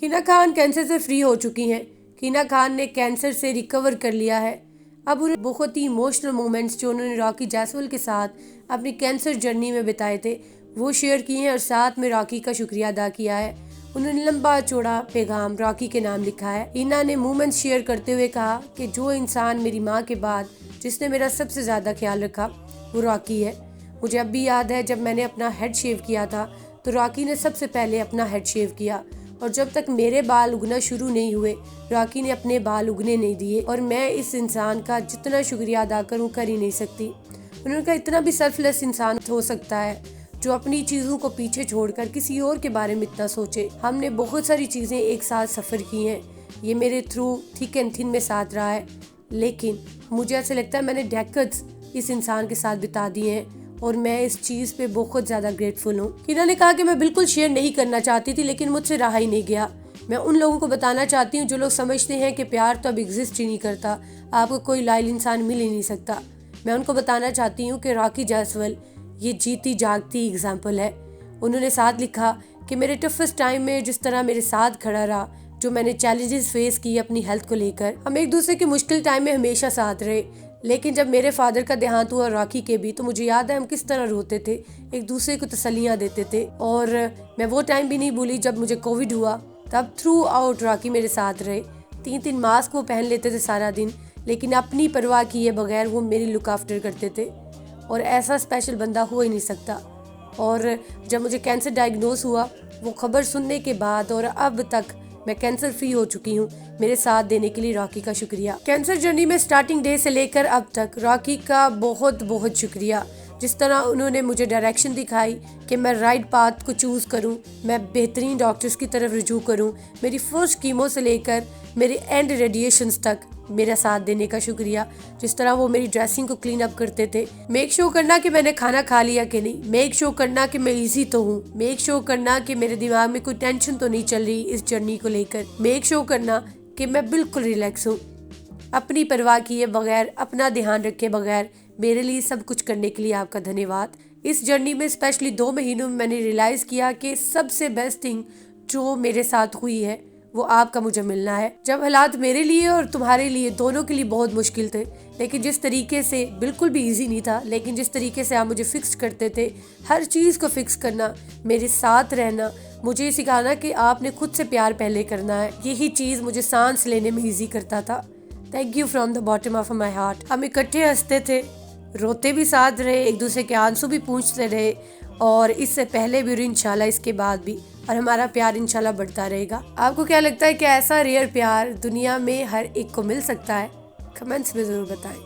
हीना Khan cancer से free हो चुकी हैं। हीना खान ने कैंसर से रिकवर कर लिया है। अब उन्हें बहुत ही इमोशनल मोमेंट्स जो उन्होंने रॉकी जायसवाल के साथ अपनी कैंसर जर्नी में बिताए थे वो शेयर किए हैं और साथ में रॉकी का शुक्रिया अदा किया है। उन्होंने लंबा चौड़ा पैगाम रॉकी के नाम लिखा है। हीना ने मोमेंट्स शेयर करते हुए कहा कि जो इंसान मेरी माँ के बाद जिसने मेरा सबसे ज़्यादा ख्याल रखा वो रॉकी है। मुझे अब भी याद है जब मैंने अपना हेड शेव किया था तो रॉकी ने सबसे पहले अपना हेड शेव किया और जब तक मेरे बाल उगना शुरू नहीं हुए रॉकी ने अपने बाल उगने नहीं दिए और मैं इस इंसान का जितना शुक्रिया अदा करूं कर ही नहीं सकती। उन्होंने कहा इतना भी सेल्फलेस इंसान हो सकता है जो अपनी चीज़ों को पीछे छोड़कर किसी और के बारे में इतना सोचे। हमने बहुत सारी चीज़ें एक साथ सफ़र की हैं। ये मेरे थ्रू थिक एंड थिन में साथ रहा है, लेकिन मुझे ऐसे लगता है मैंने डेकेड्स इस इंसान के साथ बिता दिए हैं और मैं इस चीज़ पे बहुत ज़्यादा ग्रेटफुल हूँ। हीना ने कहा कि मैं बिल्कुल शेयर नहीं करना चाहती थी लेकिन मुझसे रहा ही नहीं गया। मैं उन लोगों को बताना चाहती हूँ जो लोग समझते हैं कि प्यार तो अब एग्जिस्ट ही नहीं करता, आपको कोई लॉयल इंसान मिल ही नहीं सकता। मैं उनको बताना चाहती हूँ कि रॉकी जायसवाल ये जीती जागती एग्जाम्पल है। उन्होंने साथ लिखा कि मेरे टफेस्ट टाइम में जिस तरह मेरे साथ खड़ा रहा, जो मैंने चैलेंजेस फेस किए अपनी हेल्थ को लेकर, हम एक दूसरे के मुश्किल टाइम में हमेशा साथ रहे। लेकिन जब मेरे फादर का देहांत हुआ रॉकी के भी, तो मुझे याद है हम किस तरह रोते थे, एक दूसरे को तसल्लियाँ देते थे। और मैं वो टाइम भी नहीं भूली जब मुझे कोविड हुआ, तब थ्रू आउट रॉकी मेरे साथ रहे। 3 मास्क वो पहन लेते थे सारा दिन, लेकिन अपनी परवाह किए बगैर वो मेरी लुक आफ्टर करते थे और ऐसा स्पेशल बंदा हो ही नहीं सकता। और जब मुझे कैंसर डायग्नोस हुआ, वो खबर सुनने के बाद और अब तक मैं कैंसर फ्री हो चुकी हूँ। मेरे साथ देने के लिए रॉकी का शुक्रिया। कैंसर जर्नी में स्टार्टिंग डे से लेकर अब तक रॉकी का बहुत बहुत शुक्रिया। जिस तरह उन्होंने मुझे डायरेक्शन दिखाई कि मैं राइट पाथ को चूज करूं, मैं बेहतरीन डॉक्टर्स की तरफ रुजू करूं, मेरी फर्स्ट कीमो से लेकर मेरे एंड रेडिएशंस तक मेरा साथ देने का शुक्रिया। जिस तरह वो मेरी ड्रेसिंग को क्लीन अप करते थे, मेक श्योर करना कि मैंने खाना खा लिया कि नहीं, मेक श्योर करना कि मैं इजी तो हूँ, मेक श्योर करना कि मेरे दिमाग में कोई टेंशन तो नहीं चल रही इस जर्नी को लेकर, मेक श्योर करना कि मैं बिल्कुल रिलैक्स हूँ। अपनी परवाह किए बगैर, अपना ध्यान रखे बगैर मेरे लिए सब कुछ करने के लिए आपका धन्यवाद। इस जर्नी में स्पेशली 2 महीनों में मैंने रियलाइज़ किया कि सबसे बेस्ट थिंग जो मेरे साथ हुई है वो आपका मुझे मिलना है। जब हालात मेरे लिए और तुम्हारे लिए दोनों के लिए बहुत मुश्किल थे, लेकिन जिस तरीके से, बिल्कुल भी इजी नहीं था, लेकिन जिस तरीके से आप मुझे फिक्स करते थे, हर चीज़ को फिक्स करना, मेरे साथ रहना, मुझे सिखाना कि आपने खुद से प्यार पहले करना है, यही चीज़ मुझे सांस लेने में ईजी करता था। Thank you from the bottom of my heart. हम इकट्ठे हंसते थे, रोते भी साथ रहे, एक दूसरे के आंसू भी पूछते रहे और इससे पहले भी और इंशाल्लाह इसके बाद भी, और हमारा प्यार इंशाल्लाह बढ़ता रहेगा। आपको क्या लगता है कि ऐसा रेयर प्यार दुनिया में हर एक को मिल सकता है? कमेंट्स में ज़रूर बताएं।